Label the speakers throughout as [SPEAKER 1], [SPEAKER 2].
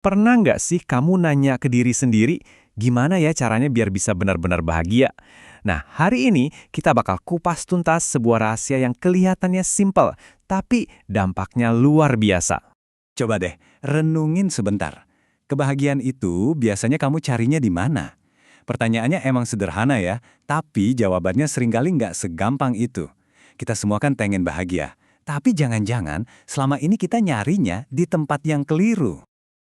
[SPEAKER 1] Pernah nggak sih kamu nanya ke diri sendiri, gimana ya caranya biar bisa benar-benar bahagia? Nah, hari ini kita bakal kupas tuntas sebuah rahasia yang kelihatannya simpel, tapi dampaknya luar biasa.
[SPEAKER 2] Coba deh, renungin sebentar. Kebahagiaan itu biasanya kamu carinya di mana? Pertanyaannya emang sederhana ya, tapi jawabannya seringkali nggak segampang itu. Kita semua kan pengen bahagia, tapi jangan-jangan selama ini kita nyarinya di tempat yang keliru.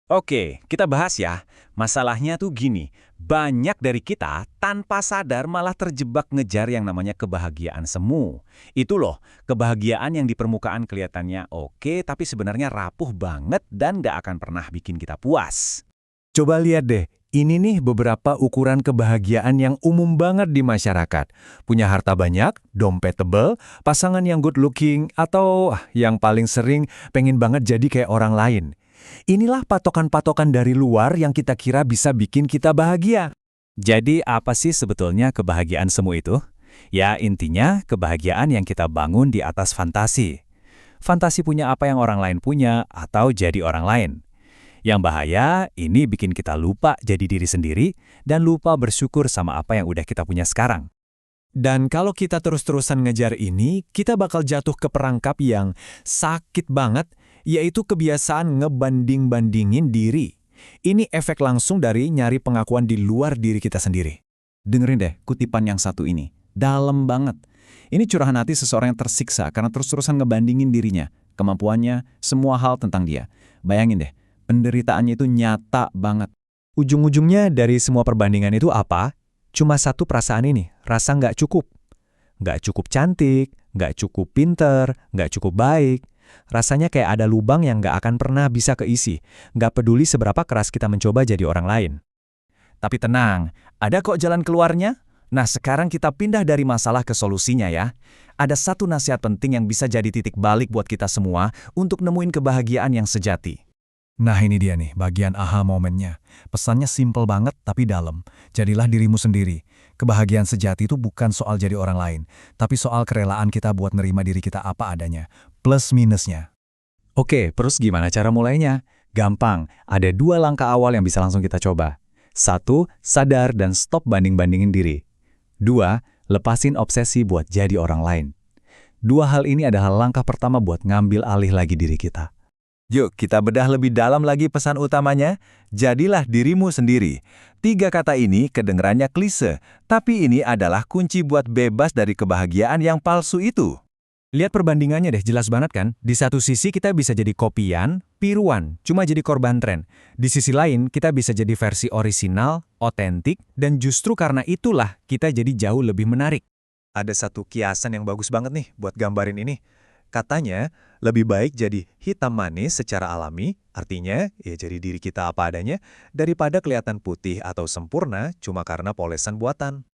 [SPEAKER 1] Oke, kita bahas ya. Masalahnya tuh gini, banyak dari kita tanpa sadar malah terjebak ngejar yang namanya kebahagiaan semu. Itu loh, kebahagiaan yang di permukaan kelihatannya oke, tapi sebenarnya rapuh banget dan nggak akan pernah bikin kita puas.
[SPEAKER 3] Coba lihat deh, ini nih beberapa ukuran kebahagiaan yang umum banget di masyarakat. Punya harta banyak, dompet tebel, pasangan yang good looking, atau yang paling sering pengen banget jadi kayak orang lain. Inilah patokan-patokan dari luar yang kita kira bisa bikin kita bahagia.
[SPEAKER 1] Jadi apa sih sebetulnya kebahagiaan semu itu? Ya intinya kebahagiaan yang kita bangun di atas fantasi. Fantasi punya apa yang orang lain punya atau jadi orang lain. Yang bahaya, ini bikin kita lupa jadi diri sendiri dan lupa bersyukur sama apa yang udah kita punya sekarang.
[SPEAKER 3] Dan kalau kita terus-terusan ngejar ini, kita bakal jatuh ke perangkap yang sakit banget, yaitu kebiasaan ngebanding-bandingin diri. Ini efek langsung dari nyari pengakuan di luar diri kita sendiri.
[SPEAKER 2] Dengerin deh kutipan yang satu ini. Dalam banget. Ini curahan hati seseorang yang tersiksa karena terus-terusan ngebandingin dirinya, kemampuannya, semua hal tentang dia. Bayangin deh, penderitaannya itu nyata banget.
[SPEAKER 3] Ujung-ujungnya dari semua perbandingan itu apa? Cuma satu perasaan ini, rasa nggak cukup. Nggak cukup cantik, nggak cukup pinter, nggak cukup baik. Rasanya kayak ada lubang yang nggak akan pernah bisa keisi. Nggak peduli seberapa keras kita mencoba jadi orang lain.
[SPEAKER 2] Tapi tenang, ada kok jalan keluarnya? Nah, sekarang kita pindah dari masalah ke solusinya ya. Ada satu nasihat penting yang bisa jadi titik balik buat kita semua untuk nemuin kebahagiaan yang sejati.
[SPEAKER 3] Nah ini dia nih, bagian aha momennya. Pesannya simple banget tapi dalam. Jadilah dirimu sendiri. Kebahagiaan sejati itu bukan soal jadi orang lain, tapi soal kerelaan kita buat nerima diri kita apa adanya. Plus minusnya.
[SPEAKER 1] Oke, terus gimana cara mulainya? Gampang, ada 2 langkah awal yang bisa langsung kita coba. 1, sadar dan stop banding-bandingin diri. 2, lepasin obsesi buat jadi orang lain. 2 hal ini adalah langkah pertama buat ngambil alih lagi diri kita.
[SPEAKER 2] Yuk, kita bedah lebih dalam lagi pesan utamanya. Jadilah dirimu sendiri. 3 kata ini kedengerannya klise, tapi ini adalah kunci buat bebas dari kebahagiaan yang palsu itu.
[SPEAKER 3] Lihat perbandingannya deh, jelas banget kan? Di satu sisi kita bisa jadi kopian, tiruan, cuma jadi korban tren. Di sisi lain, kita bisa jadi versi orisinal, otentik, dan justru karena itulah kita jadi jauh lebih menarik.
[SPEAKER 2] Ada satu kiasan yang bagus banget nih buat gambarin ini. Katanya, lebih baik jadi hitam manis secara alami, artinya ya jadi diri kita apa adanya, daripada kelihatan putih atau sempurna cuma karena polesan buatan.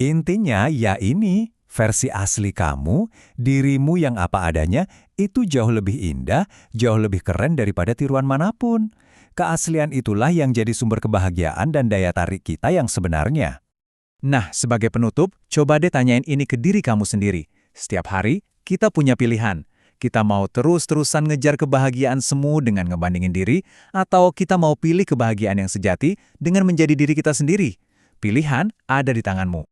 [SPEAKER 3] Intinya ya ini, versi asli kamu, dirimu yang apa adanya, itu jauh lebih indah, jauh lebih keren daripada tiruan manapun. Keaslian itulah yang jadi sumber kebahagiaan dan daya tarik kita yang sebenarnya.
[SPEAKER 1] Nah, sebagai penutup, coba deh tanyain ini ke diri kamu sendiri. Setiap hari, kita punya pilihan. Kita mau terus-terusan ngejar kebahagiaan semu dengan ngebandingin diri, atau kita mau pilih kebahagiaan yang sejati dengan menjadi diri kita sendiri. Pilihan ada di tanganmu.